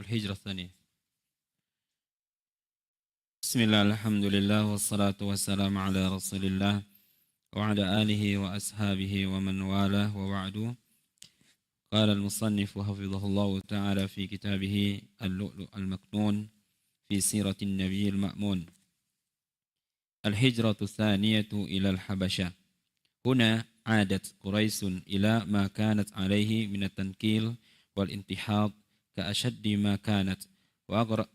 الهجرة الثانية. بسم الله الحمد لله والصلاة والسلام على رسول الله وعلى آله وأصحابه ومن والاه وبعد. قال المصنف حفظه الله تعالى في كتابه اللؤلؤ المكنون في سيرة النبي المأمون: الهجرة الثانية إلى الحبشة. هنا عادت قريش إلى ما كانت عليه من التنكيل والانتحاض كأشد ما كانت،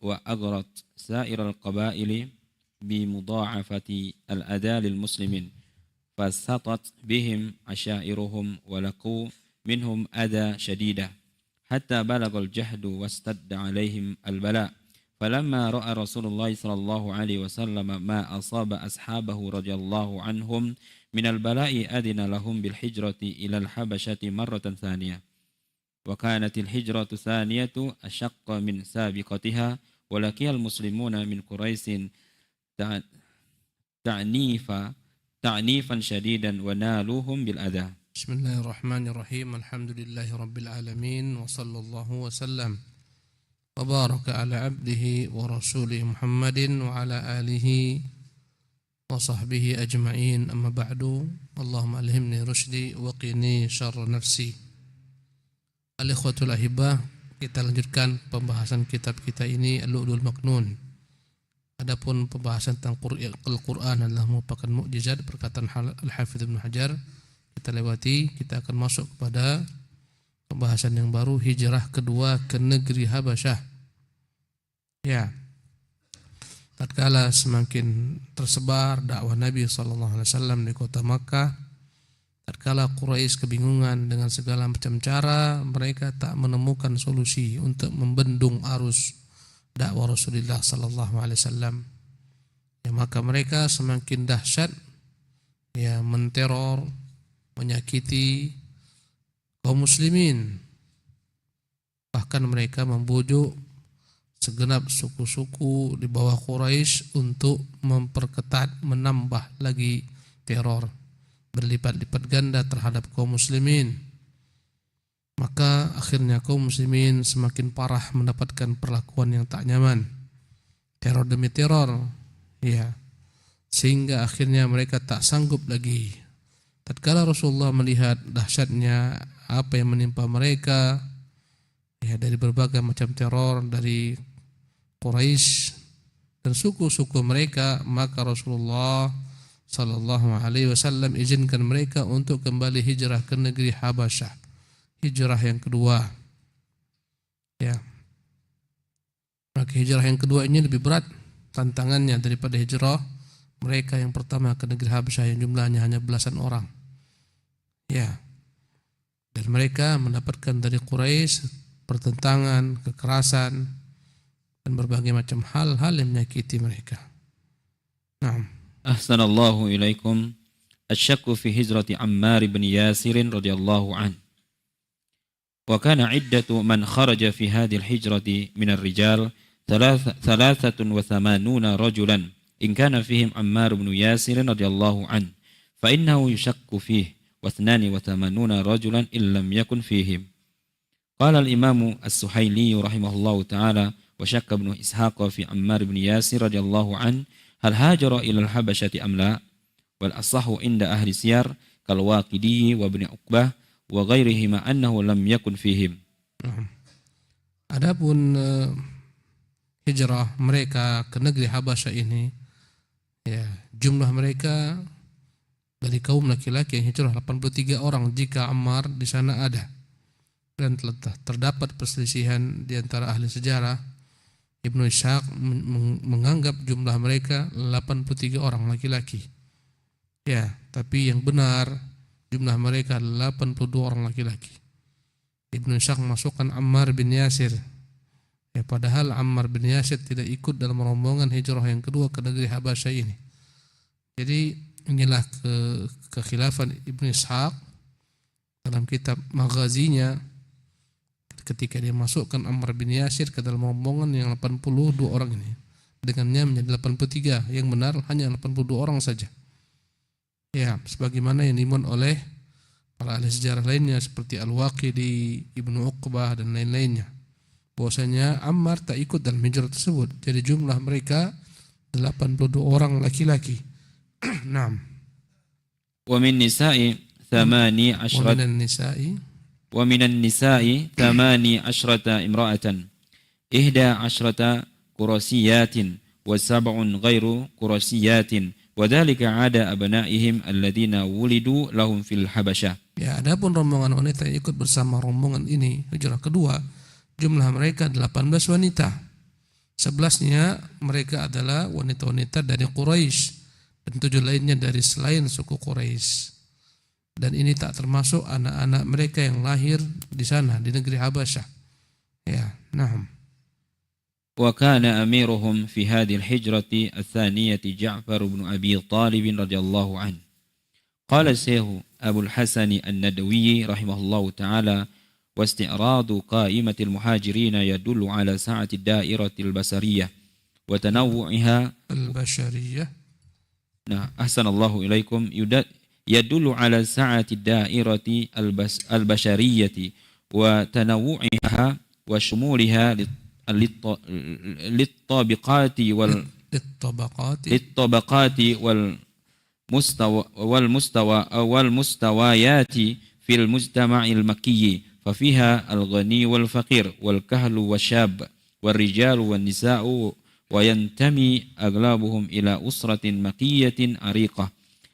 وأغرت سائر القبائل بمضاعفة الأذى للمسلمين، فسطت بهم عشائرهم ولقوا منهم أذى شديدة حتى بلغ الجهد واستد عليهم البلاء. فلما رأى رسول الله صلى الله عليه وسلم ما أصاب أصحابه رضي الله عنهم من البلاء أذن لهم بالهجرة إلى الحبشة مرة ثانية. وكانت الهجرة الثانية أشق من سابقتها، ولقي المسلمون من قريش تعنيفا شديدا ونالوهم بالأذى. بسم الله الرحمن الرحيم. الحمد لله رب العالمين، وصلى الله وسلم وبارك على عبده ورسوله محمد وعلى آله وصحبه أجمعين. أما بعد، اللهم ألهمني رشدي وقني شر نفسي. Al-ikhwatul ahibah, kita lanjutkan pembahasan kitab kita ini Al-Lu'lu'ul Maknun. Adapun pembahasan tentang Al-Quran adalah merupakan mukjizat, perkataan Al-Hafidz Ibnu Hajar kita lewati. Kita akan masuk kepada pembahasan yang baru, hijrah kedua ke negeri Habasyah. Ya, tatkala semakin tersebar dakwah Nabi SAW di kota Makkah, tatkala Quraisy kebingungan dengan segala macam cara, mereka tak menemukan solusi untuk membendung arus dakwah Rasulullah SAW. Ya, maka mereka semakin dahsyat, ya, menteror, menyakiti kaum muslimin. Bahkan mereka membujuk segenap suku-suku di bawah Quraisy untuk memperketat, menambah lagi teror berlipat-lipat ganda terhadap kaum muslimin. Maka akhirnya kaum muslimin semakin parah mendapatkan perlakuan yang tak nyaman, teror demi teror, ya, sehingga akhirnya mereka tak sanggup lagi. Tatkala Rasulullah melihat dahsyatnya apa yang menimpa mereka, ya, dari berbagai macam teror dari Quraisy dan suku-suku mereka, maka Rasulullah Sallallahu Alaihi Wasallam izinkan mereka untuk kembali hijrah ke negeri Habasyah, hijrah yang kedua. Ya, maka hijrah yang kedua ini lebih berat tantangannya daripada hijrah mereka yang pertama ke negeri Habasyah yang jumlahnya hanya belasan orang. Ya, dan mereka mendapatkan dari Quraisy pertentangan, kekerasan, dan berbagai macam hal-hal yang menyakiti mereka. Nah, أحسن الله إليكم. الشك في هجرة عمار بن ياسر رضي الله عنه. وكان عدة من خرج في هذه الهجرة من الرجال 83 رجلا، إن كان فيهم عمار بن ياسر رضي الله عنه فإنه يشك فيه، و82 رجلا إن لم يكن فيهم. قال الإمام السحيلي رحمه الله تعالى: وشك ابن إسحاق في عمار بن ياسر رضي الله عنه هل هاجر إلى الحبشة أم لا؟ والأصح عند أهل السير كالواقدي وابن عقبة وغيرهما أنه لم يكن فيهم. Adapun hijrah mereka ke negeri Habasyah ini, ya, jumlah mereka dari kaum laki-laki yang hijrah 83 orang jika Ammar di sana ada. Dan telah terdapat perselisihan di antara ahli sejarah. Ibnu Ishaq menganggap jumlah mereka 83 orang laki-laki. Ya, tapi yang benar jumlah mereka 82 orang laki-laki. Ibnu Ishaq masukkan Ammar bin Yasir. Ya, padahal Ammar bin Yasir tidak ikut dalam rombongan hijrah yang kedua ke negeri Habasyah ini. Jadi inilah kekhilafan Ibnu Ishaq dalam kitab Maghazinya, ketika dia masukkan Ammar bin Yasir ke dalam rombongan yang 82 orang ini, dengannya menjadi 83, yang benar hanya 82 orang saja. Ya, sebagaimana yang dimuat oleh para ahli sejarah lainnya seperti Al-Waqidi, Ibnu Uqbah dan lain-lainnya. bahwasanya Ammar tak ikut dalam hijrah tersebut. Jadi jumlah mereka 82 orang laki-laki. Naam. Wa min nisa'i thamani Wa ashrat minan nisa'i wa minan nisa'i thamani ashrata imra'atan ihda ashrata qurasiyatin wa sab'un ghairu qurasiyatin wa dhalika 'ada abna'ihim alladhina wulidu lahum fil habasyah. Ya, adapun rombongan wanita yang ikut bersama rombongan ini hijrah kedua, jumlah mereka 18 wanita. 11-nya mereka adalah wanita-wanita dari Quraisy dan 7 lainnya dari selain suku Quraisy. Dan ini tak termasuk anak-anak mereka yang lahir di sana di negeri Habasyah. Ya, na'am. وكان أميرهم في هذه الحجرة الثانية جعفر بن أبي طالب رضي الله عنه. قال الشيخ أبو الحسن الندوي رحمه الله تعالى: واستعراض قائمة المهاجرين يدل على سعة الدائرة البصرية وتنوعها البشرية. نعم، أحسن الله إليكم. يدل على سعة الدائرة البشرية وتنوعها وشمولها للطبقات والمستويات في المجتمع المكي، ففيها الغني والفقير والكهل والشاب والرجال والنساء، وينتمي أغلبهم إلى أسرة مكية عريقة،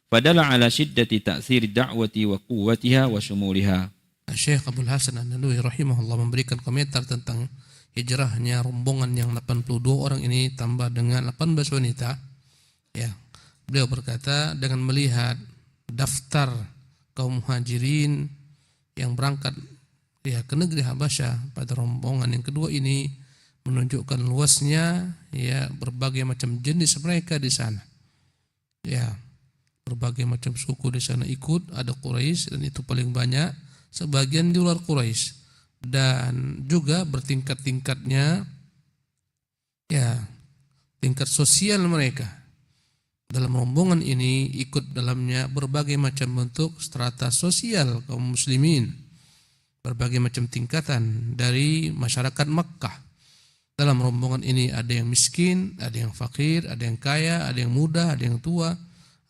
فدل على شدة تأثير الدعوة وقوتها وشمولها. Syekh Abdul Hasan An-Nadwi rahimahullah memberikan komentar tentang hijrahnya rombongan yang 82 orang ini tambah dengan 18 wanita. Ya, beliau berkata dengan melihat daftar kaum muhajirin yang berangkat ya ke negeri Habasyah pada rombongan yang kedua ini menunjukkan luasnya ya berbagai macam jenis mereka di sana. Ya, berbagai macam suku di sana ikut, ada Quraisy dan itu paling banyak, sebagian di luar Quraisy. Dan juga bertingkat-tingkatnya ya tingkat sosial mereka. Dalam rombongan ini ikut dalamnya berbagai macam bentuk strata sosial kaum muslimin, berbagai macam tingkatan dari masyarakat Makkah. Dalam rombongan ini ada yang miskin, ada yang fakir, ada yang kaya, ada yang muda, ada yang tua,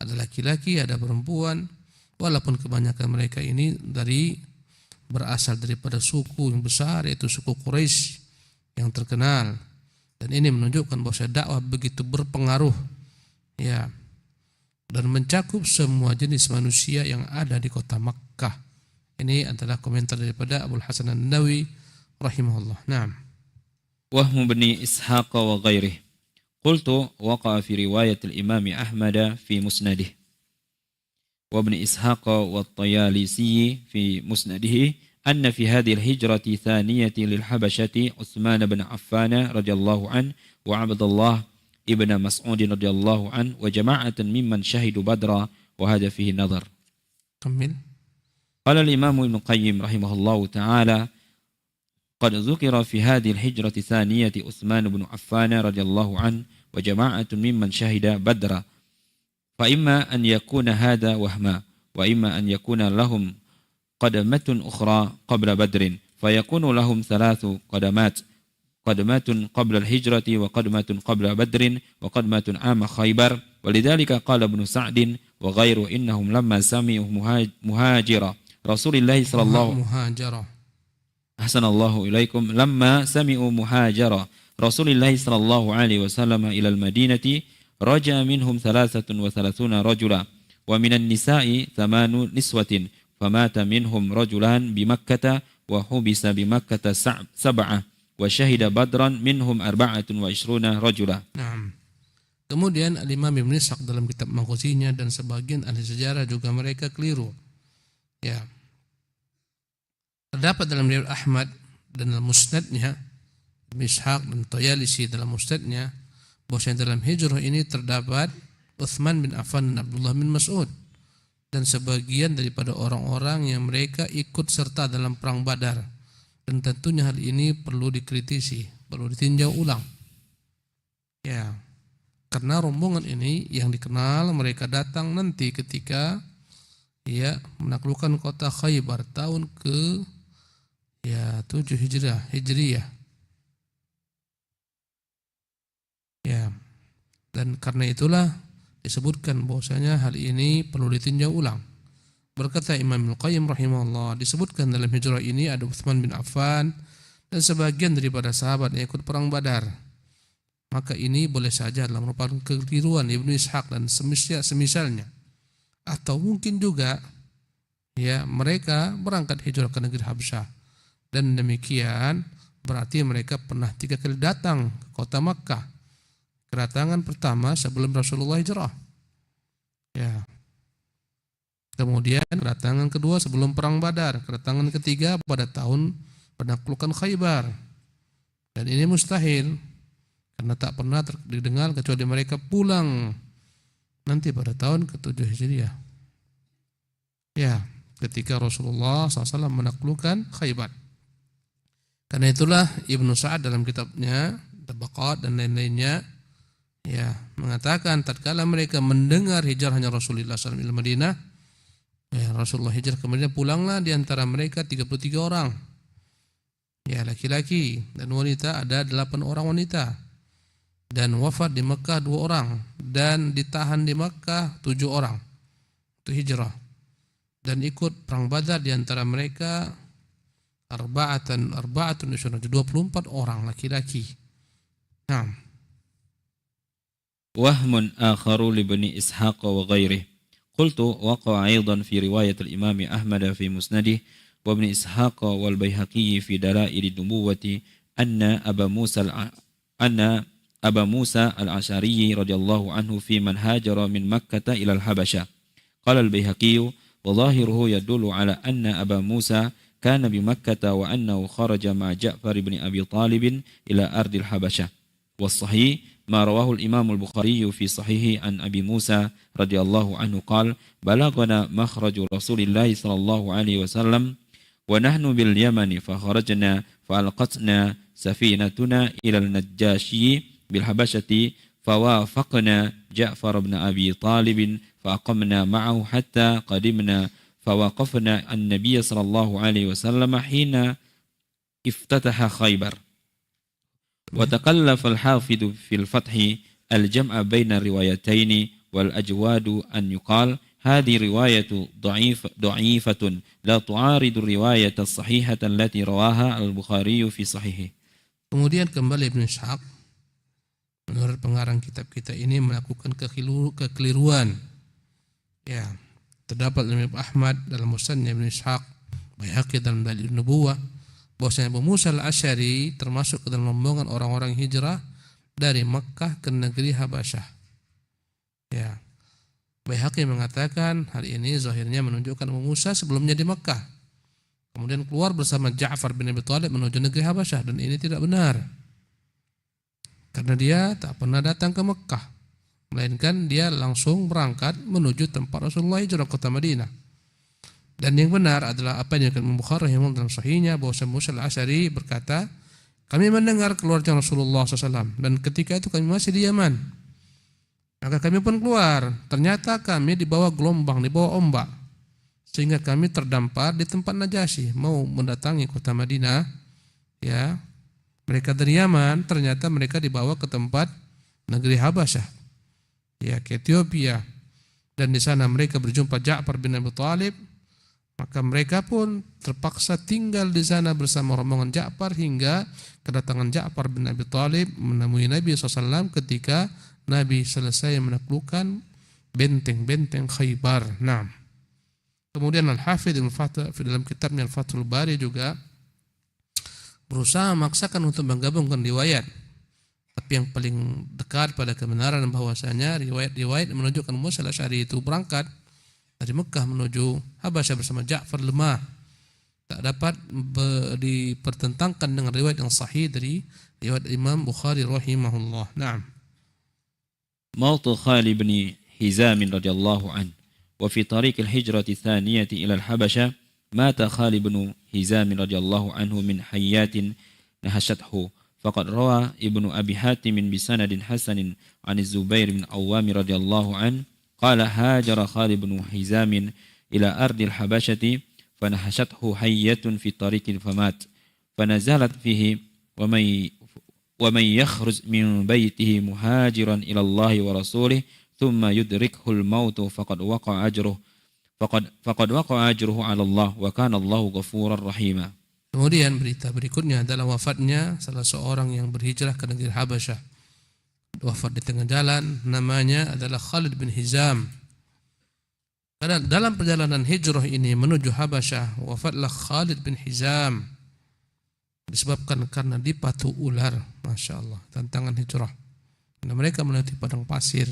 ada laki-laki, ada perempuan. Walaupun kebanyakan mereka ini berasal daripada suku yang besar, yaitu suku Quraisy yang terkenal. Dan ini menunjukkan bahwa dakwah begitu berpengaruh ya dan mencakup semua jenis manusia yang ada di kota Makkah. Ini adalah komentar daripada Abdul Hasan An-Nawawi rahimahullah. Naam. وهم بن إسحاق وغيره. قلت وقع في رواية الإمام أحمد في مسنده وابن إسحاق والطيالسي في مسنده أن في هذه الهجرة الثانية للحبشة عثمان بن عفان رضي الله عنه وعبد الله ابن مسعود رضي الله عنه وجماعة ممن شهدوا بدرا، وهذا فيه نظر. كمل. قال الإمام ابن القيم رحمه الله تعالى: قد ذكر في هذه الهجرة الثانية عثمان بن عفان رضي الله عنه وجماعة ممن شهد بدرا، فإما أن يكون هذا وهما، وإما أن يكون لهم قدمة أخرى قبل بدر، فيكون لهم 3 قدمات: قدمة قبل الهجرة، وقدمة قبل بدر، وقدمة عام خيبر. ولذلك قال ابن سعد وغيره إنهم لما سمعوا مهاجر رسول الله صلى الله أحسن الله إليكم لما سمعوا مهاجر رسول الله صلى الله عليه وسلم إلى المدينة رجع منهم 33 رجلا، ومن النساء 8 نسوة، فمات منهم رجلان بمكة وحبس بمكة 7، وشهد بدرا منهم 24 رجلا. Nah, kemudian Al-Imam Ibn Ishaq dalam kitab Maghazinya dan sebagian ahli sejarah juga mereka keliru. Ya. Terdapat dalam riwayat Ahmad dan dalam musnadnya, Ibn Ishaq dan Tayalisi dalam musnadnya, bahwasanya dalam hijrah ini terdapat Utsman bin Affan dan Abdullah bin Mas'ud dan sebagian daripada orang-orang yang mereka ikut serta dalam perang Badar. Dan tentunya hal ini perlu dikritisi, perlu ditinjau ulang. Ya, karena rombongan ini yang dikenal mereka datang nanti ketika ya menaklukkan kota Khaybar tahun ke 7 Hijriyah. Ya, dan karena itulah disebutkan bahwasanya hal ini perlu ditinjau ulang. Berkata Imam Al-Qayyim rahimahullah, disebutkan dalam hijrah ini ada Utsman bin Affan dan sebagian daripada sahabat yang ikut perang Badar. Maka ini boleh saja adalah merupakan kekeliruan Ibnu Ishaq dan semisalnya. Atau mungkin juga ya mereka berangkat hijrah ke negeri Habsyah, dan demikian berarti mereka pernah 3 kali datang ke kota Makkah. Kedatangan pertama sebelum Rasulullah hijrah, ya. Kemudian kedatangan kedua sebelum perang Badar, kedatangan ketiga pada tahun penaklukan Khaybar. Dan ini mustahil karena tak pernah didengar kecuali mereka pulang nanti pada tahun ke-7 Hijriah. Ya, ketika Rasulullah SAW menaklukkan Khaybar. Karena itulah Ibnu Sa'ad dalam kitabnya Tabaqat dan lain-lainnya ya mengatakan tatkala mereka mendengar hijrahnya Rasulullah SAW di Madinah, ya Rasulullah hijrah ke Madinah, pulanglah di antara mereka 33 orang. Ya, laki-laki dan wanita ada 8 orang wanita. Dan wafat di Makkah 2 orang dan ditahan di Makkah 7 orang. Itu hijrah. Dan ikut perang Badar di antara mereka 24 orang laki-laki. Nah, وهم آخر لابن إسحاق وغيره قلت وقع أيضا في رواية الإمام أحمد في مسنده وابن إسحاق والبيهقي في دلائل النبوة أن أبا موسى الأشعري رضي الله عنه في من هاجر من مكة إلى الحبشة. قال البيهقي وظاهره يدل على أن أبا موسى كان بمكة وأنه خرج مع جعفر بن أبي طالب إلى أرض الحبشة. والصحيح ما رواه الإمام البخاري في صحيحه عن أبي موسى رضي الله عنه قال بلغنا مخرج رسول الله صلى الله عليه وسلم ونحن باليمن فخرجنا فألقتنا سفينتنا إلى النجاشي بالحبشة فوافقنا جعفر بن أبي طالب فأقمنا معه حتى قدمنا فوقفنا النبي صلى الله عليه وسلم حين افتتح خيبر. وتكلف الحافظ في الفتح الجمع بين الروايتين والأجواد أن يقال هذه رواية ضعيفة لا تعارض الرواية الصحيحة التي رواها البخاري في صحيحه. Kemudian kembali Ibnu Ishaq menurut pengarang kitab kita ini melakukan kekeliruan. Ya, terdapat Imam Ahmad dalam Musnad Ibnu Ishaq, Baihaqi dalam Dalail Nubuwah, bahwasanya Abu Musa al-Asy'ari termasuk ke dalam rombongan orang-orang hijrah dari Makkah ke negeri Habasyah. Ya. Baihaqi mengatakan hal ini zahirnya menunjukkan Abu Musa sebelumnya di Makkah, kemudian keluar bersama Ja'far bin Abi Thalib menuju negeri Habasyah, dan ini tidak benar. Karena dia tak pernah datang ke Makkah, melainkan dia langsung berangkat menuju tempat Rasulullah hijrah kota Madinah. Dan yang benar adalah apa yang dikatakan Bukhari dalam sahihnya bahwa Musa al-Asy'ari berkata, kami mendengar keluarnya Rasulullah SAW dan ketika itu kami masih di Yaman. Maka kami pun keluar, ternyata kami di bawah gelombang, di bawah ombak, sehingga kami terdampar di tempat Najasyi mau mendatangi kota Madinah. Ya, mereka dari Yaman, ternyata mereka dibawa ke tempat negeri Habasyah, ya, ke Ethiopia, dan di sana mereka berjumpa Ja'far bin Abi Thalib. Maka mereka pun terpaksa tinggal di sana bersama rombongan Ja'far hingga kedatangan Ja'far bin Abi Thalib menemui Nabi SAW ketika Nabi selesai menaklukkan benteng-benteng Khaybar. Nah, kemudian Al-Hafidz Al-Fath dalam kitabnya Al-Fathul Bari juga berusaha memaksakan untuk menggabungkan riwayat, tapi yang paling dekat pada kebenaran bahwasanya riwayat-riwayat menunjukkan Musa al-Asy'ari itu berangkat dari Mekah menuju Habasyah bersama Ja'far lemah, tak dapat dipertentangkan dengan riwayat yang sahih dari riwayat Imam Bukhari rahimahullah. Naam. موت خالد بن هزام رضي الله عنه وفي طريق الهجرة الثانية إلى الحبشة مات خالد بن هزام رضي الله عنه من حيات نهشته. فقد روى ابن أبي حاتم بسند حسن عن الزبير بن عوام رضي الله عنه قال هاجر خالد بن هزام إلى أرض الحبشة فنهشته حية في طريق فمات فنزلت فيه ومن يخرج من بيته مهاجرا إلى الله ورسوله ثم يدركه الموت فقد وقع أجره على الله وكان الله غفورا رحيما. Kemudian berita berikutnya adalah wafatnya salah seorang yang berhijrah ke negeri Habasyah. Wafat di tengah jalan, namanya adalah Khalid bin Hizam. Karena dalam perjalanan hijrah ini menuju Habasyah, wafatlah Khalid bin Hizam. Disebabkan karena dipatu ular, Masya Allah, tantangan hijrah. Karena mereka melewati padang pasir,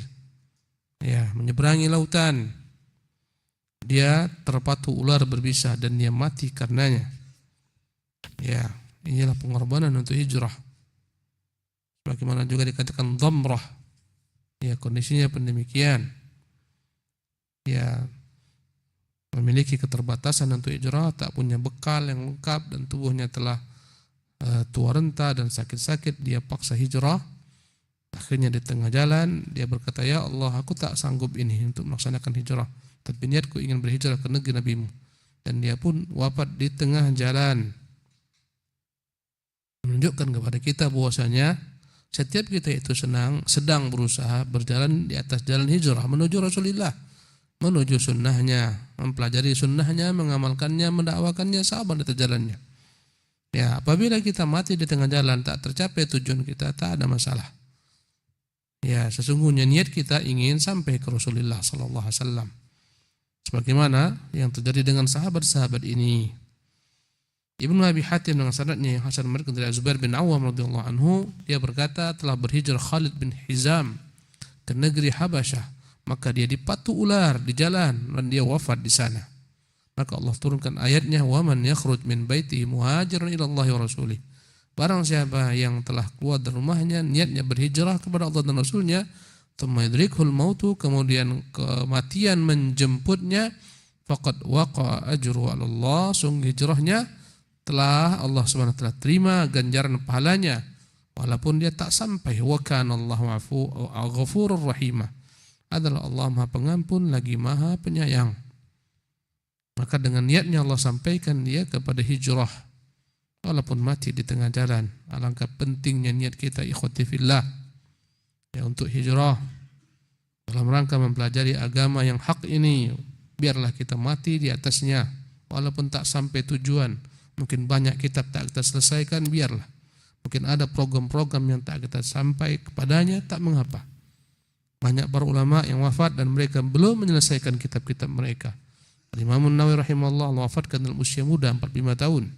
ya, menyeberangi lautan. Dia terpatu ular berbisa dan dia mati karenanya. Ya, inilah pengorbanan untuk hijrah. Bagaimana juga dikatakan dhamrah. Ya, kondisinya demikian. Ya, memiliki keterbatasan untuk hijrah, tak punya bekal yang lengkap dan tubuhnya telah tua renta dan sakit-sakit, dia paksa hijrah. Akhirnya di tengah jalan dia berkata, ya Allah, aku tak sanggup ini untuk melaksanakan hijrah, tapi niatku ingin berhijrah ke negeri Nabi-Mu. Dan dia pun wafat di tengah jalan. Menunjukkan kepada kita bahwasanya setiap kita itu sedang berusaha berjalan di atas jalan hijrah menuju Rasulullah, menuju sunnahnya, mempelajari sunnahnya, mengamalkannya, mendakwakannya, sabar di atas jalannya. Ya, apabila kita mati di tengah jalan tak tercapai tujuan kita, tak ada masalah. Ya, sesungguhnya niat kita ingin sampai ke Rasulullah sallallahu alaihi wasallam. Sebagaimana yang terjadi dengan sahabat-sahabat ini. Ibnu Abi Hatim dengan sanadnya yang hasan meriwayatkan dari Zubair bin Awam radhiyallahu anhu, dia berkata telah berhijrah Khalid bin Hizam ke negeri Habasyah, maka dia dipatu ular di jalan dan dia wafat di sana. Maka Allah turunkan ayatnya, wa man yakhruj min baitihi muhajiran ila Allah wa rasulih. Barang siapa yang telah keluar dari rumahnya niatnya berhijrah kepada Allah dan Rasulnya, thumma yudrikhul mautu, kemudian kematian menjemputnya, faqad waqa'a ajruhu 'ala Allah, sungguh hijrahnya telah Allah Subhanahu wa taala terima ganjaran pahalanya walaupun dia tak sampai. Wa kana Allahu ghafurur rahim, adalah Allah Maha Pengampun lagi Maha Penyayang. Maka dengan niatnya Allah sampaikan dia kepada hijrah walaupun mati di tengah jalan. Alangkah pentingnya niat kita ikhwati fillah, ya, untuk hijrah dalam rangka mempelajari agama yang hak ini. Biarlah kita mati di atasnya walaupun tak sampai tujuan. Mungkin banyak kitab tak kita selesaikan, biarlah. Mungkin ada program-program yang tak kita sampai kepadanya, tak mengapa. Banyak para ulama yang wafat dan mereka belum menyelesaikan kitab-kitab mereka. Imam Nawawi rahimahullah wafatkan dalam usia muda 45 tahun.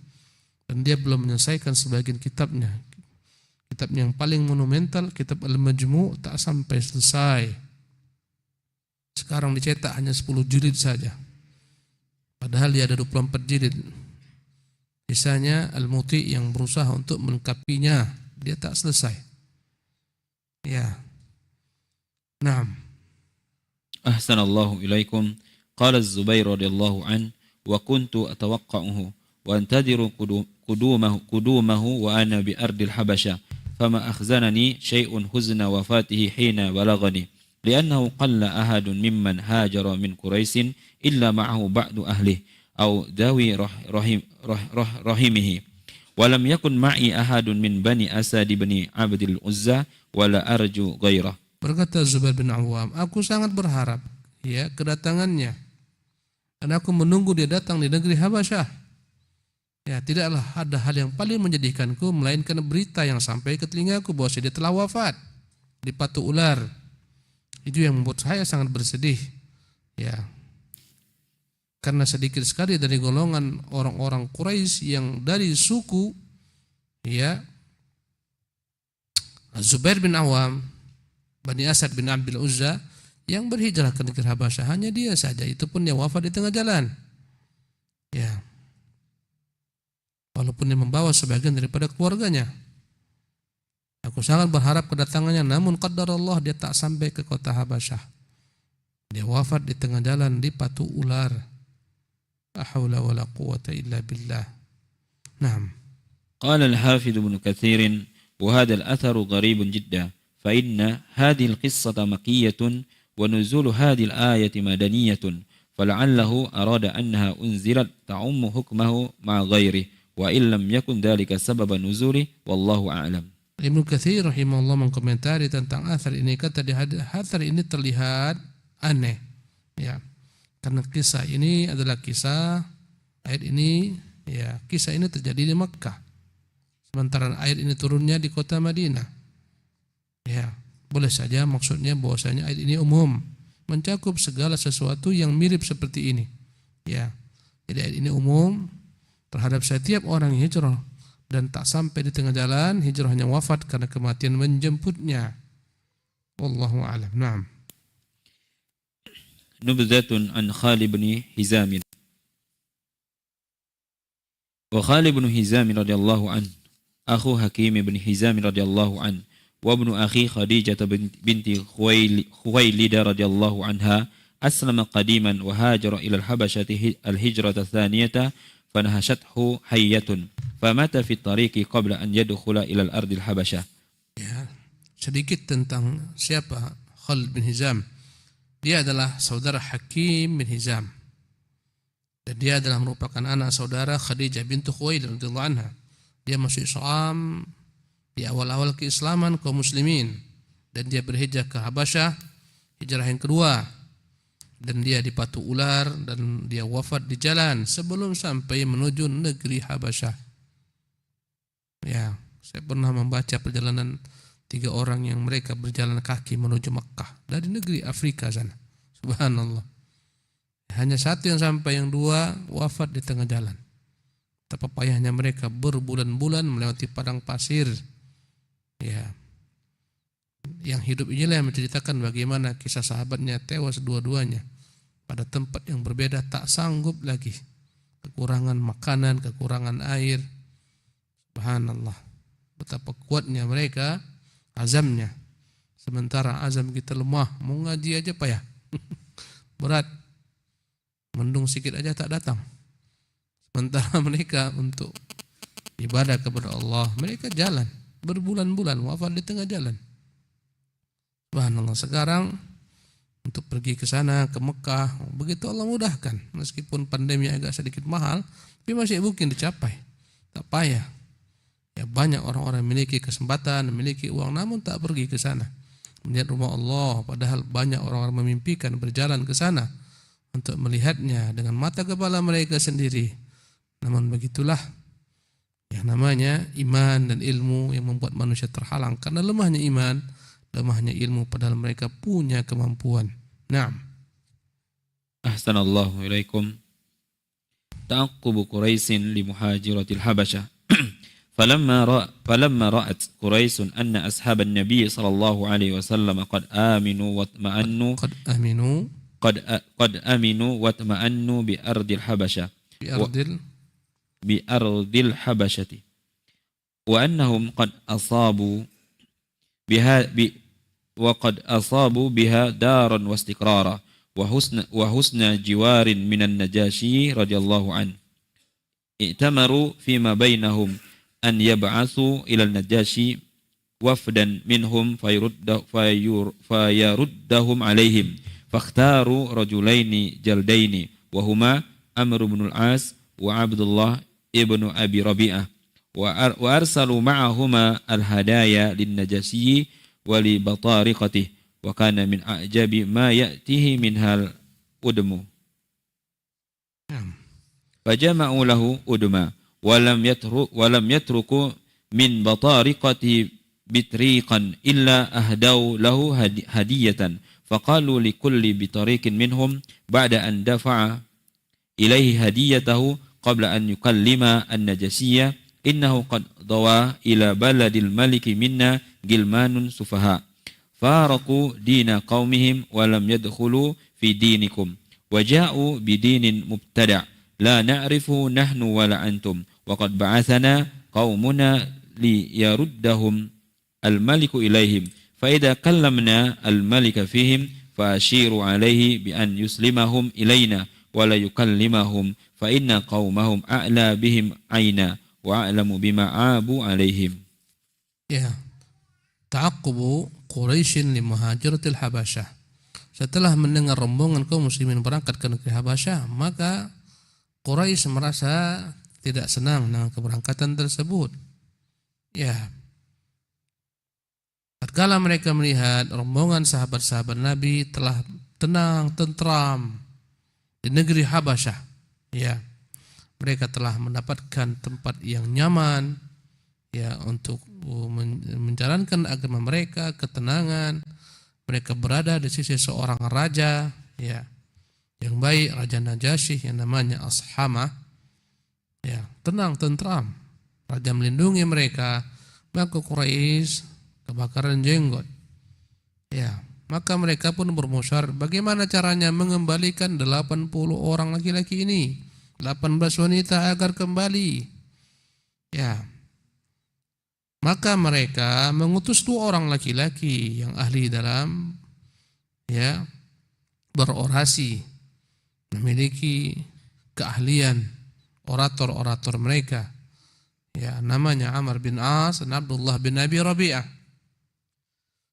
Dan dia belum menyelesaikan sebagian kitabnya. Kitabnya yang paling monumental, kitab Al-Majmu', tak sampai selesai. Sekarang dicetak hanya 10 jilid saja. Padahal dia ada 24 jilid. Sisanya Al-Muti yang berusaha untuk melengkapinya, dia tak selesai. Ya. Naam. Ahsanallahu ilaikum. Qala Az-Zubair radhiyallahu an, wa kuntu atawaqqa'uhu wa antadiru qudumahu wa ana bi ardil Habasyah, fama akhzanani syai'un huzna wafatihi hina balagani, li'annahu qalla ahadun mimman hajara min Quraisyin illa ma'ahu ba'du ahlihi أو ذوي رحمه ولم يكن معي أحد من بني أسد بني عبد العزى ولا أرجو غيره. Berkata Zubair bin Awam, aku sangat berharap ya kedatangannya, dan aku menunggu dia datang di negeri Habasyah. Ya, tidaklah ada hal yang paling menjadikanku melainkan berita yang sampai ke telingaku bahwa dia telah wafat dipatu ular. Itu yang membuat saya sangat bersedih. Ya. Karena sedikit sekali dari golongan orang-orang Quraisy yang dari suku, ya, Zubair bin Awam, Bani Asad bin Abdul Uzza, yang berhijrah ke negeri Habasyah, hanya dia saja. Itu pun dia wafat di tengah jalan. Ya. Walaupun dia membawa sebagian daripada keluarganya. Aku sangat berharap kedatangannya, namun qadarullah dia tak sampai ke kota Habasyah. Dia wafat di tengah jalan dipatu ular. La haula wala quwwata illa billah. Naam. قال الحافظ ابن كثير وهذا الأثر غريب جدا فإن هذه القصة مكية ونزول هذه الآية مدنية فلعله أراد أنها أنزلت تعم حكمه مع غيره وإن لم يكن ذلك سبب نزوله والله أعلم. Ibnu Katsir rahimahullah mengkomentari tentang athar ini, kata di athar ini terlihat aneh, ya, karena kisah ini adalah kisah ayat ini, ya, kisah ini terjadi di Mekkah, sementara ayat ini turunnya di kota Madinah. Ya, boleh saja maksudnya bahwasanya ayat ini umum, mencakup segala sesuatu yang mirip seperti ini. Ya, jadi ayat ini umum terhadap setiap orang yang hijrah dan tak sampai di tengah jalan, hijrahnya wafat karena kematian menjemputnya. Wallahu a'lam. Naam. Nubzatun an Khalid bin Hizam. Wa Khalid bin Hizam radhiyallahu an, akhu Hakim bin Hizam radhiyallahu an, wa ibnu akhi Khadijah binti Khuwailid radhiyallahu anha, aslama qadiman wa hajara ila al-Habashati al-hijrata thaniyata fanahashathu hayyatun famata fi tariqi qabla an yadkhula ila al-ardi al-Habasyah. Ya, sedikit tentang siapa Khalid bin Hizam. Dia adalah saudara Hakim bin Hizam, dan dia adalah merupakan anak saudara Khadijah bintu Khuwailid radhiyallahu anha. Dia masuk Islam di awal-awal keislaman kaum muslimin, dan dia berhijrah ke Habasyah, hijrah yang kedua, dan dia dipatu ular dan dia wafat di jalan sebelum sampai menuju negeri Habasyah. Ya, saya pernah membaca perjalanan 3 orang yang mereka berjalan kaki menuju Mekkah dari negeri Afrika sana. Subhanallah. Hanya satu yang sampai, yang 2 wafat di tengah jalan. Betapa payahnya mereka berbulan-bulan melewati padang pasir. Ya. Yang hidup inilah yang menceritakan bagaimana kisah sahabatnya tewas dua-duanya pada tempat yang berbeda, tak sanggup lagi, kekurangan makanan, kekurangan air. Subhanallah, betapa kuatnya mereka, azamnya. Sementara azam kita lemah, mau ngaji aja payah. Berat, mendung sikit aja tak datang. Sementara mereka untuk ibadah kepada Allah, mereka jalan berbulan-bulan, wafat di tengah jalan. Subhanallah, sekarang untuk pergi ke sana, ke Mekah, begitu Allah mudahkan. Meskipun pandemi agak sedikit mahal, tapi masih mungkin dicapai, tak payah. Ya, banyak orang-orang memiliki kesempatan, memiliki uang, namun tak pergi ke sana melihat rumah Allah, padahal banyak orang-orang memimpikan berjalan ke sana untuk melihatnya dengan mata kepala mereka sendiri. Namun begitulah yang namanya iman dan ilmu yang membuat manusia terhalang karena lemahnya iman, lemahnya ilmu, padahal mereka punya kemampuan. Naam. Ahsanallahu ilaikum. Ta'aqqubu Quraisyin li muhajiratil Habasyah. فلما رأت قريش أن أصحاب النبي صلى الله عليه وسلم قد آمنوا واطمأنوا بأرض الحبشة وأنهم قد أصابوا بها دارا واستقرارا وحسن جوار من النجاشي رضي الله عنه، ائتمروا فيما بينهم أن يبعثوا إلى النجاشي وفدا منهم فيردهم عليهم، فاختاروا رجلين جلدين وهما عمرو بن العاص وعبد الله ابن أبي ربيعة، وأرسلوا معهما الهدايا للنجاشي ولبطارقته، وكان من أعجب ما يأتيه منها الأدم، فجمعوا له أدما ولم يتركوا من بطارقته بطريقا إلا أهدوا له هدية، فقالوا لكل بطريق منهم بعد أن دفع إليه هديته قبل أن يكلم النجاشي إنه قد ضوى إلى بلد الملك منا غلمان سفهاء فارقوا دين قومهم ولم يدخلوا في دينكم وجاءوا بدين مبتدع لا نعرفه نحن ولا أنتم وقد بعثنا قومنا ليردهم الملك إليهم فإذا كلمنا الملك فيهم فأشيروا عليه بأن يسلمهم إلينا ولا يكلمهم فإن قومهم أعلى بهم عينا وأعلم بما عابوا عليهم. Ya, ta'aqqubu Quraisyin li muhajiratil Habasyah. Setelah mendengar rombongan kaum muslimin berangkat ke negeri Habasyah, maka Quraisy merasa tidak senang dengan keberangkatan tersebut. Ya, Tatkala mereka melihat rombongan sahabat-sahabat Nabi telah tenang, tentram di negeri Habasyah, ya, mereka telah mendapatkan tempat yang nyaman, ya, untuk menjalankan agama mereka, ketenangan. Mereka berada di sisi seorang raja, ya, yang baik, Raja Najasyi yang namanya Ashama, ya, tenang, tentram. Raja melindungi mereka. Maka Quraisy kebakaran jenggot, ya, maka mereka pun bermusyawarah bagaimana caranya mengembalikan 80 orang laki-laki ini, 18 wanita agar kembali, ya. Maka mereka mengutus 2 orang laki-laki yang ahli dalam, ya, berorasi, memiliki keahlian orator-orator mereka, ya, namanya Amr bin As dan Abdullah bin Abi Rabi'ah.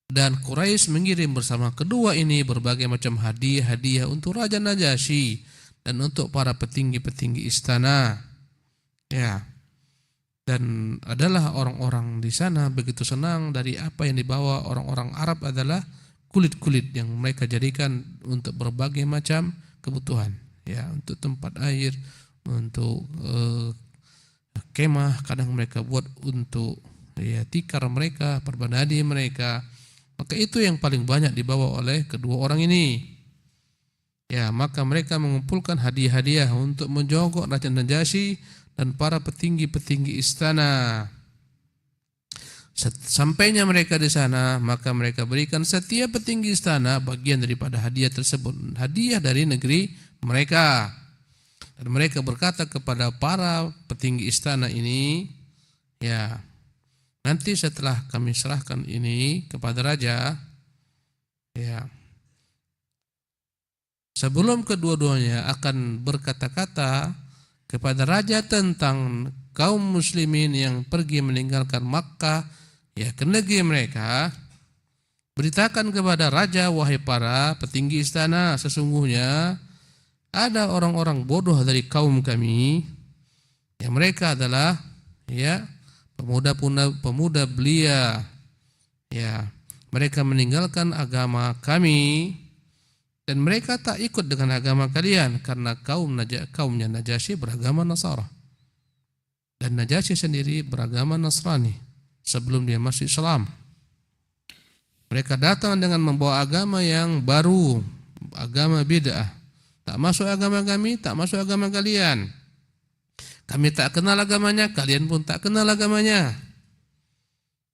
Dan Quraisy mengirim bersama kedua ini berbagai macam hadiah-hadiah untuk Raja Najasyi dan untuk para petinggi-petinggi istana, ya. Dan adalah orang-orang di sana begitu senang dari apa yang dibawa orang-orang Arab adalah kulit-kulit yang mereka jadikan untuk berbagai macam kebutuhan, ya, untuk tempat air, untuk kemah, kadang mereka buat untuk, ya, tikar mereka, perbanadi mereka. Maka itu yang paling banyak dibawa oleh kedua orang ini, ya. Maka mereka mengumpulkan hadiah-hadiah untuk menjogok Raja Najasyi dan para petinggi-petinggi istana. Sampainya mereka di sana, maka mereka berikan setiap petinggi istana bagian daripada hadiah tersebut, hadiah dari negeri mereka. Dan mereka berkata kepada para petinggi istana ini, ya, nanti setelah kami serahkan ini kepada raja, ya, sebelum kedua-duanya akan berkata-kata kepada raja tentang kaum muslimin yang pergi meninggalkan Makkah, ya, ke negeri mereka, beritakan kepada raja, wahai para petinggi istana, sesungguhnya ada orang-orang bodoh dari kaum kami yang mereka adalah, ya, pemuda belia, ya, mereka meninggalkan agama kami dan mereka tak ikut dengan agama kalian karena kaumnya Najasyi beragama Nasara dan Najasyi sendiri beragama Nasrani sebelum dia masuk Islam. Mereka datang dengan membawa agama yang baru, agama bid'ah, tak masuk agama kami, tak masuk agama kalian. Kami tak kenal agamanya, kalian pun tak kenal agamanya.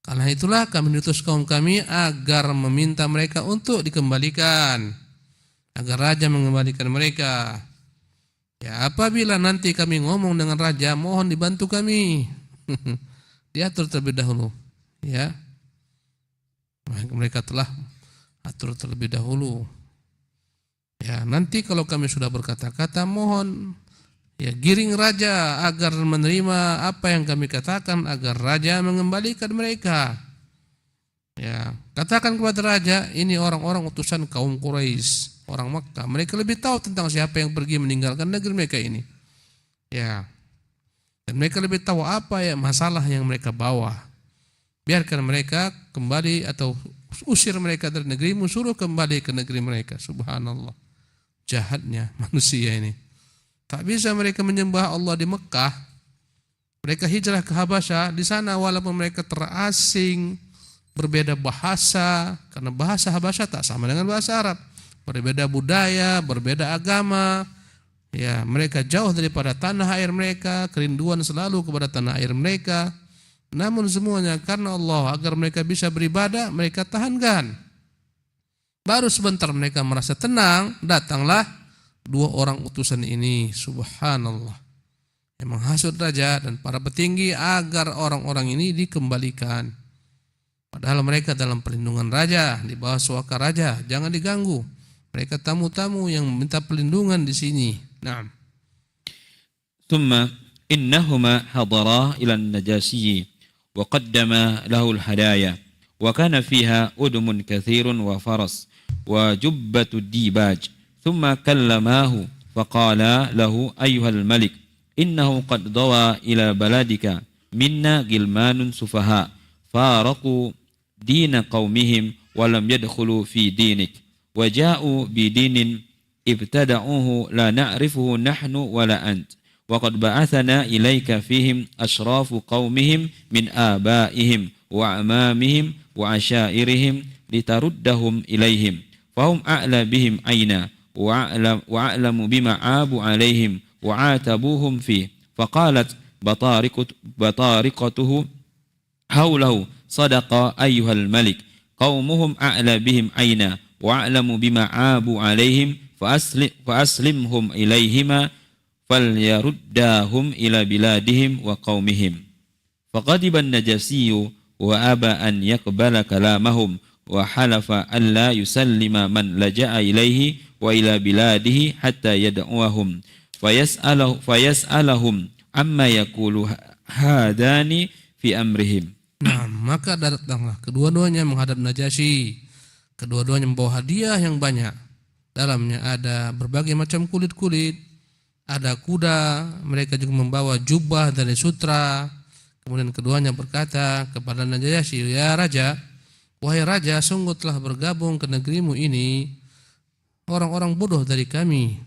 Karena itulah kami diutus kaum kami agar meminta mereka untuk dikembalikan, agar raja mengembalikan mereka. Ya, apabila nanti kami ngomong dengan raja, mohon dibantu kami. Diatur terlebih dahulu, ya. Mereka telah atur terlebih dahulu. Ya, nanti kalau kami sudah berkata-kata, mohon, ya, giring raja agar menerima apa yang kami katakan agar raja mengembalikan mereka. Ya, katakan kepada raja, ini orang-orang utusan kaum Quraisy, orang Makkah. Mereka lebih tahu tentang siapa yang pergi meninggalkan negeri mereka ini. Ya. Dan mereka lebih tahu apa ya masalah yang mereka bawa. Biarkan mereka kembali atau usir mereka dari negerimu, suruh kembali ke negeri mereka. Subhanallah. Jahatnya manusia ini. Tak bisa mereka menyembah Allah di Mekah. Mereka hijrah ke Habasyah. Di sana walaupun mereka terasing, berbeda bahasa, karena bahasa Habasyah tak sama dengan bahasa Arab. Berbeda budaya, berbeda agama. Ya, mereka jauh daripada tanah air mereka, kerinduan selalu kepada tanah air mereka. Namun semuanya karena Allah, agar mereka bisa beribadah, mereka tahankan. Baru sebentar mereka merasa tenang, datanglah dua orang utusan ini, subhanallah, yang menghasut raja dan para petinggi agar orang-orang ini dikembalikan. Padahal mereka dalam perlindungan raja, di bawah suaka raja, jangan diganggu. Mereka tamu-tamu yang minta perlindungan di sini. Naam. ثم إنهما حضرا إلى النجاشي وقدم له الهدايا وكان فيها أدم كثير وفرس وجبة الديباج ثم كلماه فقال له أيها الملك إنه قد ضوى إلى بلدك منا غلمان سفهاء فارقوا دين قومهم ولم يدخلوا في دينك وجاءوا بدين ابتدعوه لا نعرفه نحن ولا أنت وقد بعثنا إليك فيهم أشراف قومهم من آبائهم وأعمامهم وعشائرهم لتردهم إليهم فهم أعلى بهم عينا وأعلم بما عابوا عليهم وعاتبوهم فيه فقالت بطارقته حوله صدق أيها الملك قومهم أعلى بهم عينا وأعلم بما عابوا عليهم فأسلمهم إليهما فليرداهم إلى بلادهم وقومهم فغضب النجاشي وأبى أن يقبل كلامهم وحلف ألا يسلم من لجأ إليه وإلى بلاده حتى يدعوهم فيسألهم عما يقول هذان في أمرهم. Nah, maka datanglah kedua-duanya menghadap Najasyi. Kedua-duanya membawa hadiah yang banyak. Dalamnya ada berbagai macam kulit-kulit, ada kuda, mereka juga membawa jubah dari sutra. Kemudian keduanya berkata kepada Najasyi, "Ya Raja, wahai Raja, sungguh telah bergabung ke negerimu ini orang-orang bodoh dari kami.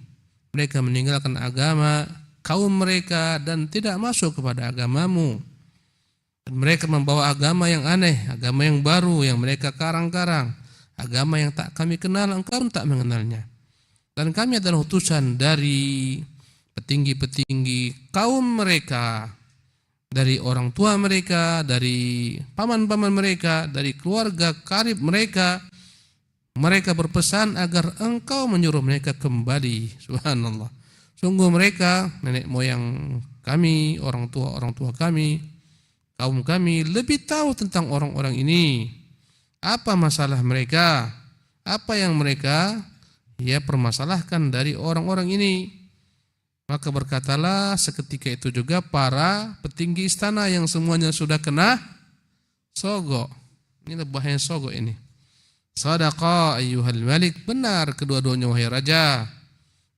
Mereka meninggalkan agama kaum mereka dan tidak masuk kepada agamamu. Dan mereka membawa agama yang aneh, agama yang baru yang mereka karang-karang, agama yang tak kami kenal, engkau pun tak mengenalnya. Dan kami adalah utusan dari petinggi-petinggi kaum mereka, dari orang tua mereka, dari paman-paman mereka, dari keluarga karib mereka. Mereka berpesan agar engkau menyuruh mereka kembali." Subhanallah. Sungguh mereka, nenek moyang kami, orang tua kami, kaum kami lebih tahu tentang orang-orang ini. Apa masalah mereka? Apa yang mereka permasalahkan dari orang-orang ini? Maka berkatalah seketika itu juga para petinggi istana yang semuanya sudah kena sogok. Ini bahaya sogok ini. Sadaqa ayyuhal malik, benar kedua-duanya wahai raja.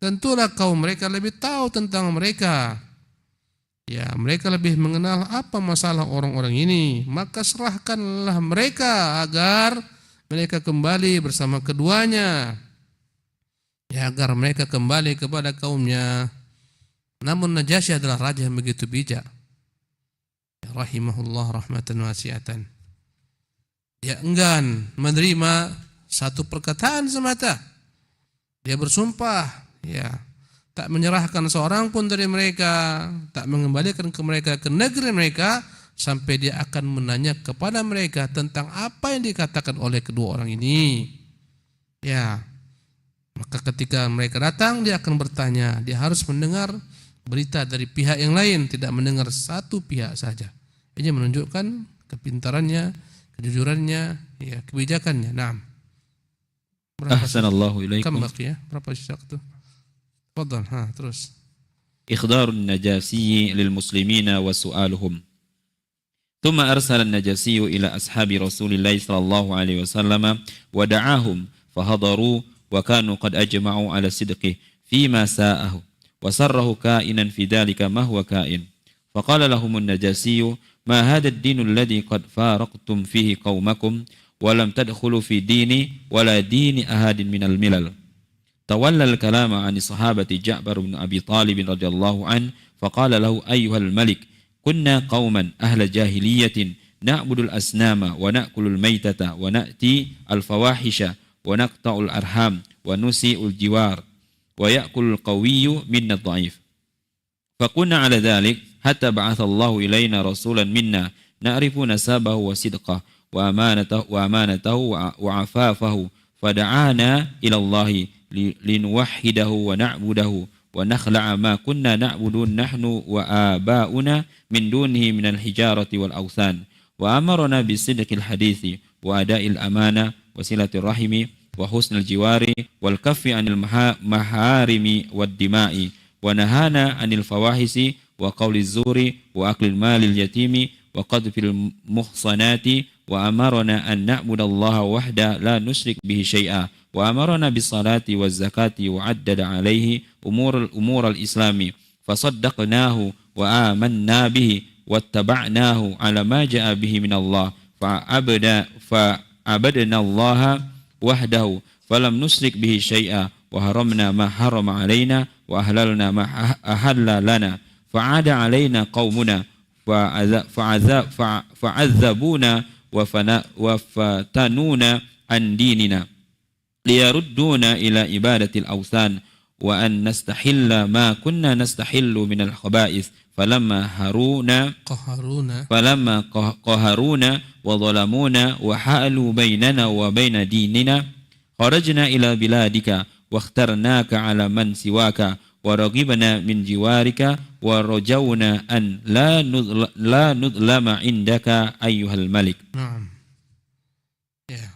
Tentulah kaum mereka lebih tahu tentang mereka. Ya, mereka lebih mengenal apa masalah orang-orang ini. Maka serahkanlah mereka agar mereka kembali bersama keduanya. Ya, agar mereka kembali kepada kaumnya. Namun Najasyi adalah raja yang begitu bijak. Ya, rahimahullah rahmatan wasi'atan. Dia enggan menerima satu perkataan semata. Dia bersumpah, tak menyerahkan seorang pun dari mereka, tak mengembalikan ke mereka ke negeri mereka sampai dia akan menanya kepada mereka tentang apa yang dikatakan oleh kedua orang ini. Ya, maka ketika mereka datang dia akan bertanya, dia harus mendengar berita dari pihak yang lain, tidak mendengar satu pihak saja. Ini menunjukkan kepintarannya, kejujurannya, kebijakannya. Naam. Ahsanallahu ilaikum. Berapa sisa itu? Fadhal, terus. إخضار النجاشي للمسلمين وسؤالهم ثم أرسل النجاشي إلى أصحاب رسول الله صلى الله عليه وسلم ودعاهم فحضروا وكانوا قد أجمعوا على صدقه فيما ساءه وسره كائنا في ذلك ما هو كائن فقال لهم النجاشي ما هذا الدين الذي قد فارقتم فيه قومكم ولم تدخلوا في ديني ولا دين أحد من الملل تولى الكلام عن الصحابة جعفر بن أبي طالب رضي الله عنه فقال له أيها الملك كنا قوما أهل جاهلية نعبد الأصنام ونأكل الميتة ونأتي الفواحش ونقطع الأرحام ونسيء الجوار ويأكل القوي منا الضعيف فكنا على ذلك حتى بعث الله إلينا رسولا منا نعرف نسابه وصدقه وأمانته وعفافه فدعانا إلى الله لنوحده ونعبده ونخلع ما كنا نعبد نحن وآباؤنا من دونه من الحجارة والأوثان وأمرنا بصدق الحديث وأداء الأمانة وصلة الرحم وحسن الجوار والكف عن المحارم والدماء ونهانا عن الفواحش وقول الزور وأكل المال اليتيم وقذف المحصنات وأمرنا أن نعبد الله وحده لا نشرك به شيئا وأمرنا بالصلاة والزكاة وعدد عليه أمور الإسلام فصدقناه وآمنا به واتبعناه على ما جاء به من الله فعبدنا الله وحده فلم نشرك به شيئا وحرمنا ما حرم علينا وأحللنا ما أحل لنا فعاد علينا قومنا فعذبونا وفتنونا عن ديننا ليردونا إلى عبادة الأوثان وأن نستحل ما كنا نستحل من الخبائث فلما قهرونا وظلمونا وحالوا بيننا وبين ديننا خرجنا إلى بلادك واخترناك على من سواك ورغبنا من جوارك ورجونا أن لا نظلم عندك أيها الملك. Ya.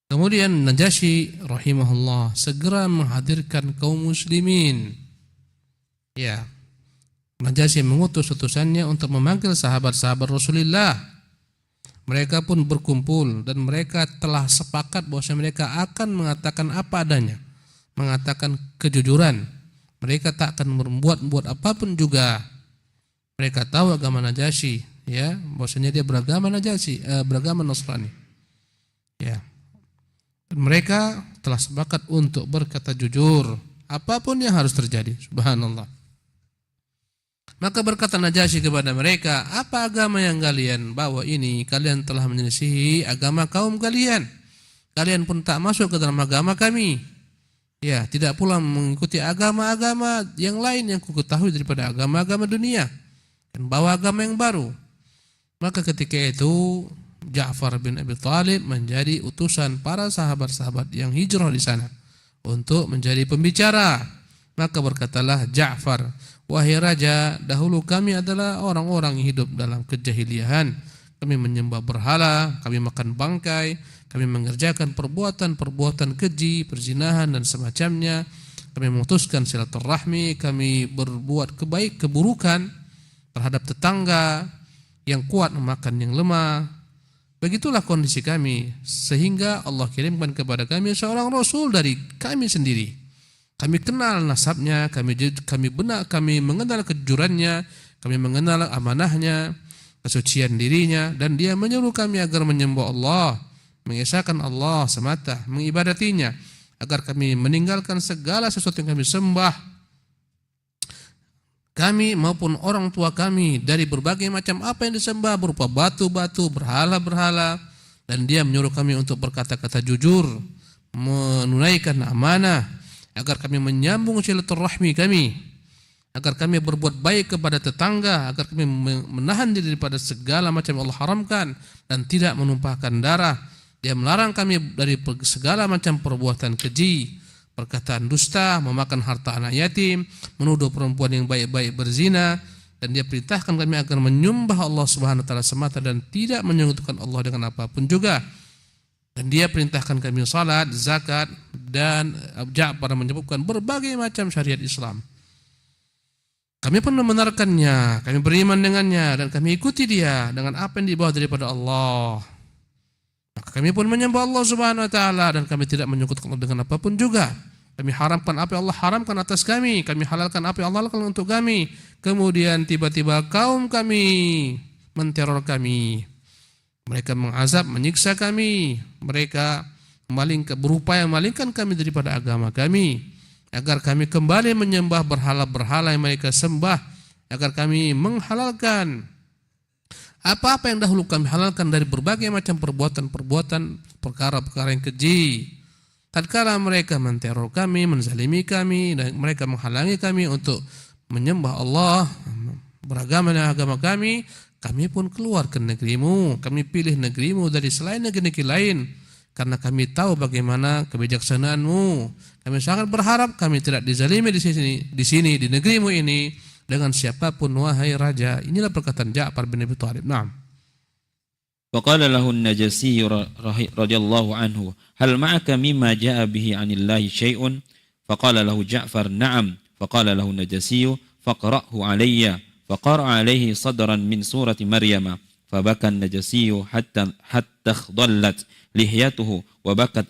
Kemudian Najasyi rahimahullah segera menghadirkan kaum muslimin. Ya. Najasyi mengutus utusannya untuk memanggil sahabat-sahabat Rasulullah. Mereka pun berkumpul dan mereka telah sepakat bahwa mereka akan mengatakan apa adanya, mengatakan kejujuran. Mereka tak akan membuat apapun juga. Mereka tahu agama Najasyi, ya, bahwasanya dia beragama beragama Nasrani. Ya. Dan mereka telah sepakat untuk berkata jujur apapun yang harus terjadi. Subhanallah. Maka berkata Najasyi kepada mereka, apa agama yang kalian bawa ini? Kalian telah menyelisihi agama kaum kalian. Kalian pun tak masuk ke dalam agama kami. Ya, tidak pula mengikuti agama-agama yang lain yang ku ketahui daripada agama-agama dunia. Dan bawa agama yang baru. Maka ketika itu Ja'far bin Abi Thalib menjadi utusan para sahabat-sahabat yang hijrah di sana untuk menjadi pembicara. Maka berkatalah Ja'far, wahai raja, dahulu kami adalah orang-orang yang hidup dalam kejahiliahan. Kami menyembah berhala, kami makan bangkai, kami mengerjakan perbuatan-perbuatan keji, perzinahan dan semacamnya. Kami memutuskan silaturahmi, kami berbuat keburukan terhadap tetangga, yang kuat memakan yang lemah. Begitulah kondisi kami, sehingga Allah kirimkan kepada kami seorang rasul dari kami sendiri. Kami kenal nasabnya, kami mengenal kejujurannya, kami mengenal amanahnya, kesucian dirinya, dan dia menyuruh kami agar menyembah Allah, mengesahkan Allah semata, mengibadatinya, agar kami meninggalkan segala sesuatu yang kami sembah, kami maupun orang tua kami, dari berbagai macam apa yang disembah berupa batu-batu, berhala-berhala, dan dia menyuruh kami untuk berkata-kata jujur, menunaikan amanah, agar kami menyambung silaturahmi kami, agar kami berbuat baik kepada tetangga, agar kami menahan diri daripada segala macam Allah haramkan dan tidak menumpahkan darah. Dia melarang kami dari segala macam perbuatan keji, perkataan dusta, memakan harta anak yatim, menuduh perempuan yang baik-baik berzina, dan dia perintahkan kami agar menyembah Allah Subhanahu wa taala semata dan tidak menyekutukan Allah dengan apapun juga. Dan dia perintahkan kami salat, zakat, dan Ja'far menyebutkan berbagai macam syariat Islam. Kami pun membenarkannya, kami beriman dengannya, dan kami ikuti dia dengan apa yang dibawa daripada Allah. Maka kami pun menyembah Allah Subhanahu wa taala dan kami tidak menyekutukan Allah dengan apapun juga. Kami haramkan apa yang Allah haramkan atas kami, kami halalkan apa yang Allah halalkan untuk kami. Kemudian tiba-tiba kaum kami menteror kami. Mereka mengazab, menyiksa kami. Mereka berupaya memalingkan kami daripada agama kami, agar kami kembali menyembah berhala-berhala yang mereka sembah, agar kami menghalalkan apa-apa yang dahulu kami halalkan dari berbagai macam perbuatan-perbuatan, perkara-perkara yang keji. Tatkala mereka menteror kami, menzalimi kami, dan mereka menghalangi kami untuk menyembah Allah, beragama dengan agama kami, kami pun keluar ke negerimu. Kami pilih negerimu dari selain negeri-negeri lain, karena kami tahu bagaimana kebijaksanaanmu. Kami sangat berharap kami tidak dizalimi di sini di negerimu ini dengan siapapun, wahai raja. Inilah perkataan Ja'far bin Abi Thalib. Naam. وقال له النجسي رضي الله عنه هل معك مما جاء به عن الله شيء فقال له جعفر نعم فقال له النجسي فاقرأه علي فقرأ عليه صدرا من سورة مريم فبكى النجسي حتى اخضلت لحيته وبكت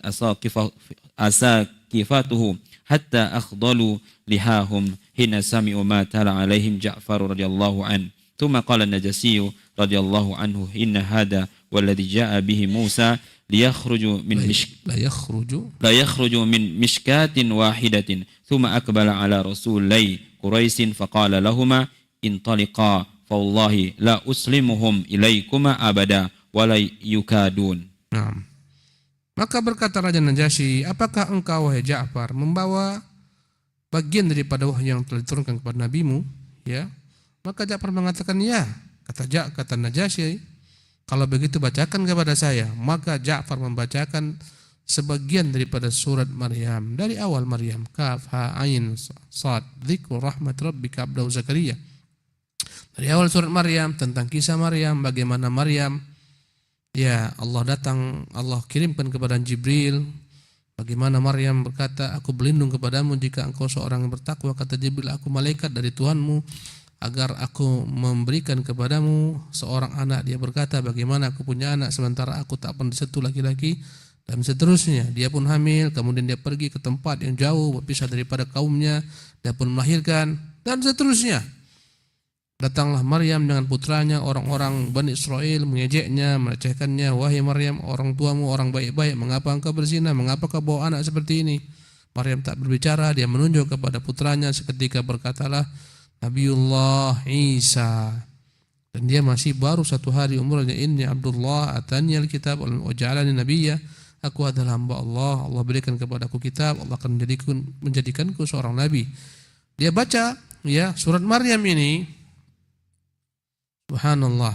أساكفته حتى أخضلوا لحاهم حين سمعوا ما تلا عليهم جعفر رضي الله عنه ثم قال النجسي رضي الله عنه إن هذا والذي جاء به موسى ليخرج من لا يخرج من مشكاة واحدة ثم أقبل على رسولي قريش فقال لهما انطلقا فوالله لا أسلمهم إليكما أبدا ولا يكادون. Maka berkata Raja Najasyi, apakah engkau wahai Ja'far membawa bagian daripada wahyu yang telah diturunkan kepada nabimu? Ya. Maka Ja'far mengatakan ya. Kata Najasyi, kalau begitu bacakan kepada saya. Maka Ja'far membacakan sebagian daripada surat Maryam dari awal Maryam, kaf ha ain sad dzikru rahmat rabbika abdahu Zakaria. Dari awal surat Maryam tentang kisah Maryam, bagaimana Maryam Allah kirimkan kepada Jibril. Bagaimana Maryam berkata, aku berlindung kepadamu jika engkau seorang yang bertakwa. Kata Jibril, aku malaikat dari Tuhanmu agar aku memberikan kepadamu seorang anak. Dia berkata, bagaimana aku punya anak sementara aku tak pernah disentuh laki-laki, dan seterusnya. Dia pun hamil, kemudian dia pergi ke tempat yang jauh berpisah daripada kaumnya, dia pun melahirkan, dan seterusnya. Datanglah Maryam dengan putranya, orang-orang Bani Israel mengejeknya, melecehkannya. Wahai Maryam, orang tuamu orang baik-baik, mengapa engkau berzina? Mengapa kau bawa anak seperti ini? Maryam tak berbicara, dia menunjuk kepada putranya. Seketika berkatalah Nabiullah Isa, dan dia masih baru 1 hari umurnya. Inni Abdullah atani alkitab wa ja'alani nabiyya. Aku adalah hamba Allah, Allah berikan kepadaku kitab, Allah akan menjadikanku seorang nabi. Dia baca surat Maryam ini, subhanallah,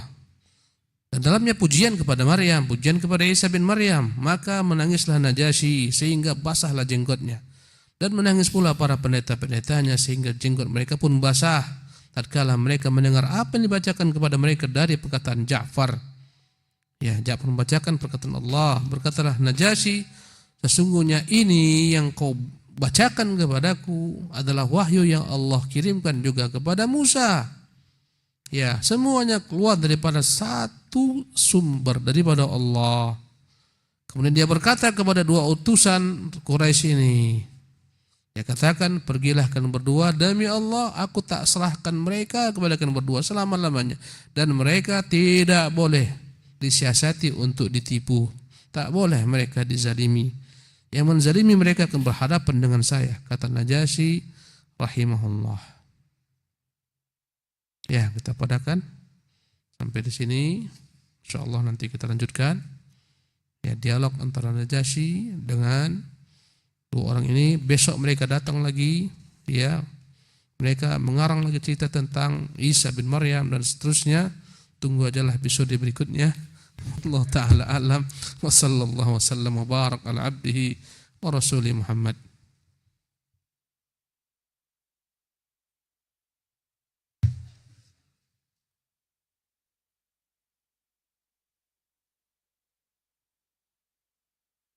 dan dalamnya pujian kepada Maryam, pujian kepada Isa bin Maryam. Maka menangislah Najasyi sehingga basahlah jenggotnya, dan menangis pula para pendeta-pendetanya sehingga jenggot mereka pun basah tatkala mereka mendengar apa yang dibacakan kepada mereka dari perkataan Ja'far. Ja'far membacakan perkataan Allah. Berkatalah Najasyi, sesungguhnya ini yang kau bacakan kepadaku adalah wahyu yang Allah kirimkan juga kepada Musa. Semuanya keluar daripada satu sumber, daripada Allah. Kemudian dia berkata kepada 2 utusan Quraisy ini, dia katakan, pergilah kalian berdua, demi Allah aku tak serahkan mereka kepada kalian berdua selama-lamanya, dan mereka tidak boleh disiasati untuk ditipu, tak boleh mereka dizalimi. Yang menzalimi mereka akan berhadapan dengan saya, kata Najasyi rahimahullah. Kita padakan sampai di sini. Insyaallah nanti kita lanjutkan dialog antara Najasyi dengan 2 orang ini. Besok mereka datang lagi, mereka mengarang lagi cerita tentang Isa bin Maryam dan seterusnya. Tunggu ajalah episode berikutnya. Allah taala alam wa sallallahu wasallam wa barak ala abdihi wa rasuli Muhammad.